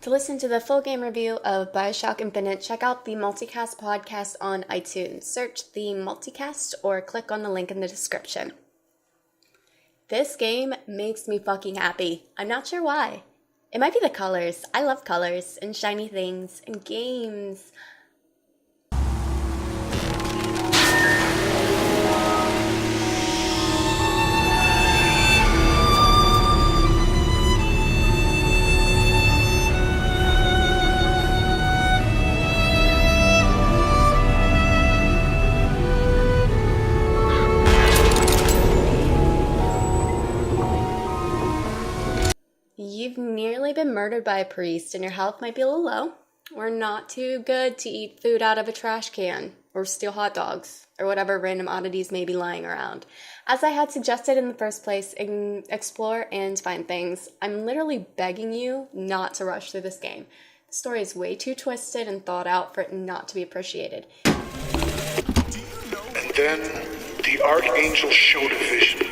To listen to the full game review of Bioshock Infinite, check out the Multicast podcast on iTunes. Search the Multicast or click on the link in the description. This game makes me fucking happy. I'm not sure why. It might be the colors. I love colors and shiny things and games. You've nearly been murdered by a priest and your health might be a little low, or not too good to eat food out of a trash can, or steal hot dogs, or whatever random oddities may be lying around. As I had suggested in the first place, explore and find things. I'm literally begging you not to rush through this game. The story is way too twisted and thought out for it not to be appreciated. And then the Archangel showed a vision.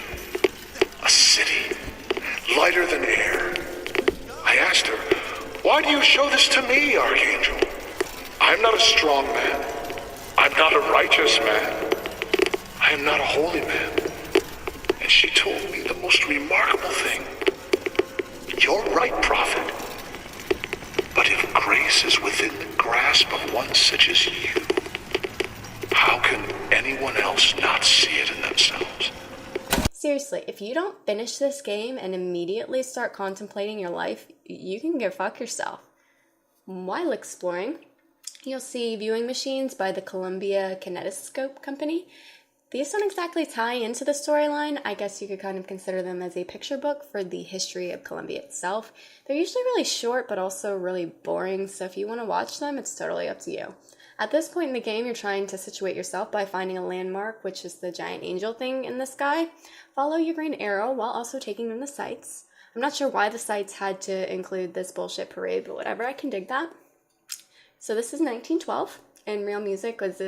A city, lighter than air. I asked her, "Why do you show this to me, Archangel? I'm not a strong man. I'm not a righteous man. I am not a holy man." And she told me the most remarkable thing. "You're right, prophet. But if grace is within the grasp of one such as you, how can anyone else not see it in themselves?" Seriously, if you don't finish this game and immediately start contemplating your life, you can go fuck yourself. While exploring, you'll see viewing machines by the Columbia Kinetoscope Company. These don't exactly tie into the storyline. I guess you could kind of consider them as a picture book for the history of Columbia itself. They're usually really short, but also really boring, so if you want to watch them, it's totally up to you. At this point in the game, you're trying to situate yourself by finding a landmark, which is the giant angel thing in the sky. Follow your green arrow while also taking in the sights. I'm not sure why the sights had to include this bullshit parade, but whatever, I can dig that. So this is 1912, and real music was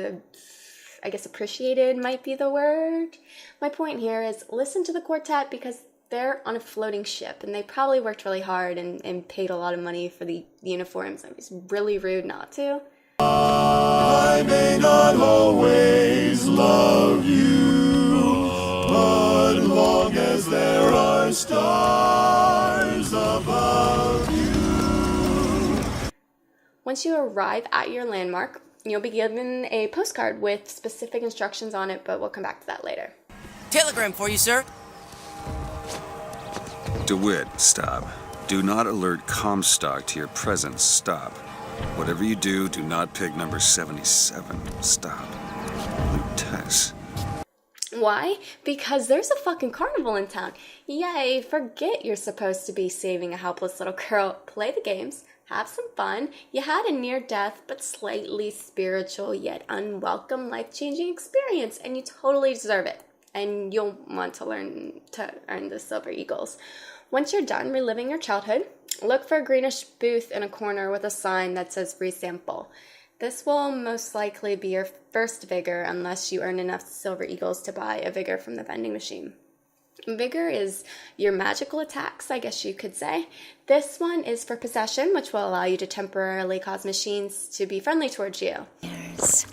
appreciated might be the word. My point here is listen to the quartet because they're on a floating ship, and they probably worked really hard and paid a lot of money for the uniforms. It was really rude not to. I may not always love you, but long as there are stars above you. Once you arrive at your landmark, you'll be given a postcard with specific instructions on it, but we'll come back to that later. Telegram for you, sir. DeWitt, stop. Do not alert Comstock to your presence. Stop. Whatever you do, do not pick number 77. Stop. Lutess. Why? Because there's a fucking carnival in town. Yay, forget you're supposed to be saving a helpless little girl. Play the games, have some fun. You had a near-death but slightly spiritual yet unwelcome life-changing experience, and you totally deserve it. And you'll want to learn to earn the Silver Eagles. Once you're done reliving your childhood, look for a greenish booth in a corner with a sign that says free sample. This will most likely be your first Vigor unless you earn enough Silver Eagles to buy a Vigor from the vending machine. Vigor is your magical attacks, I guess you could say. This one is for possession, which will allow you to temporarily cause machines to be friendly towards you. Yes.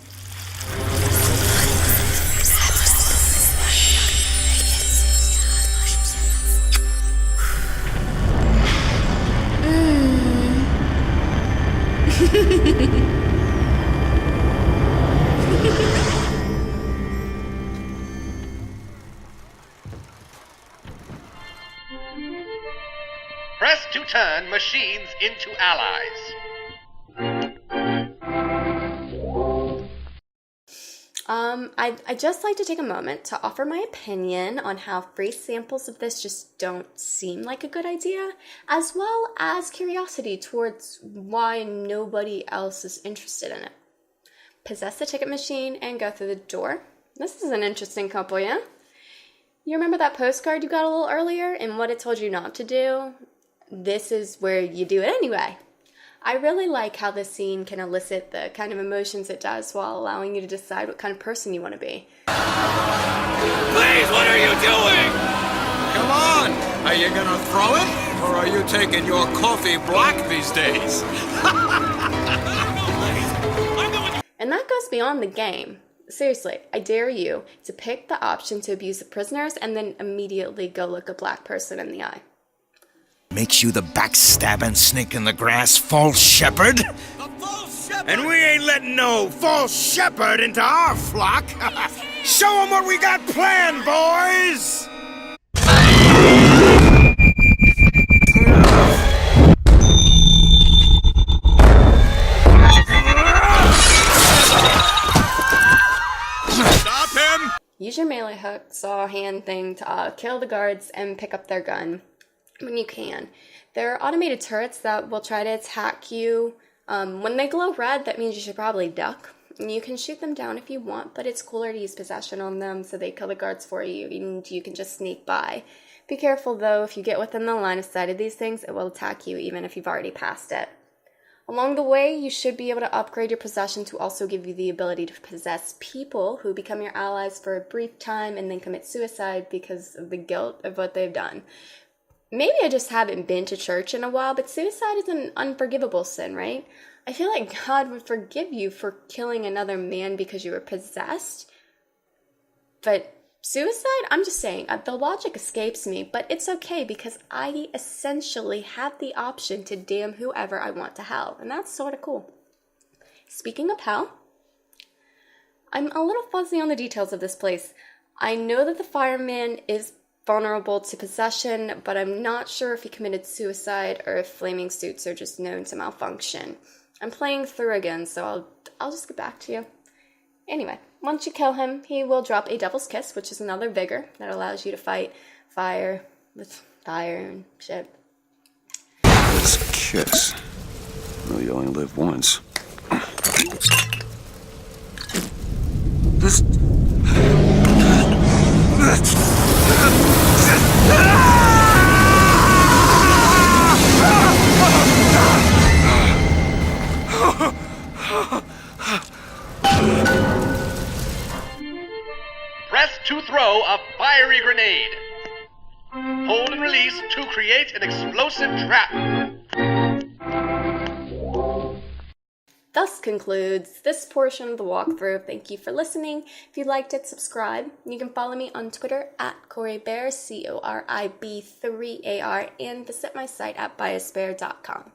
Press to turn machines into allies. I'd just like to take a moment to offer my opinion on how free samples of this just don't seem like a good idea, as well as curiosity towards why nobody else is interested in it. Possess the ticket machine and go through the door. This is an interesting couple, yeah? You remember that postcard you got a little earlier and what it told you not to do? This is where you do it anyway. I really like how this scene can elicit the kind of emotions it does while allowing you to decide what kind of person you want to be. Please, what are you doing? Come on! Are you gonna throw it? Or are you taking your coffee black these days? And that goes beyond the game. Seriously, I dare you to pick the option to abuse the prisoners and then immediately go look a black person in the eye. Makes you the backstabbing snake in the grass, false shepherd? The false shepherd! And we ain't letting no false shepherd into our flock. Show them what we got planned, boys! Stop him! Use your melee hook, saw, hand thing to kill the guards and pick up their gun when you can. There are automated turrets that will try to attack you. When they glow red, that means you should probably duck. You can shoot them down if you want, but it's cooler to use possession on them so they kill the guards for you and you can just sneak by. Be careful though, if you get within the line of sight of these things, it will attack you even if you've already passed it. Along the way, you should be able to upgrade your possession to also give you the ability to possess people who become your allies for a brief time and then commit suicide because of the guilt of what they've done. Maybe I just haven't been to church in a while, but suicide is an unforgivable sin, right? I feel like God would forgive you for killing another man because you were possessed. But suicide? I'm just saying, the logic escapes me, but it's okay because I essentially have the option to damn whoever I want to hell, and that's sort of cool. Speaking of hell, I'm a little fuzzy on the details of this place. I know that the fireman is vulnerable to possession, but I'm not sure if he committed suicide or if flaming suits are just known to malfunction. I'm playing through again, so I'll just get back to you. Anyway, once you kill him, he will drop a Devil's Kiss, which is another Vigor that allows you to fight fire with fire and shit. Devil's Kiss. No, you only live once. Press to throw a fiery grenade. Hold and release to create an explosive trap. Thus concludes this portion of the walkthrough. Thank you for listening. If you liked it, subscribe. You can follow me on Twitter at CoreyBear, CORIB3AR, and visit my site at biosphere.com.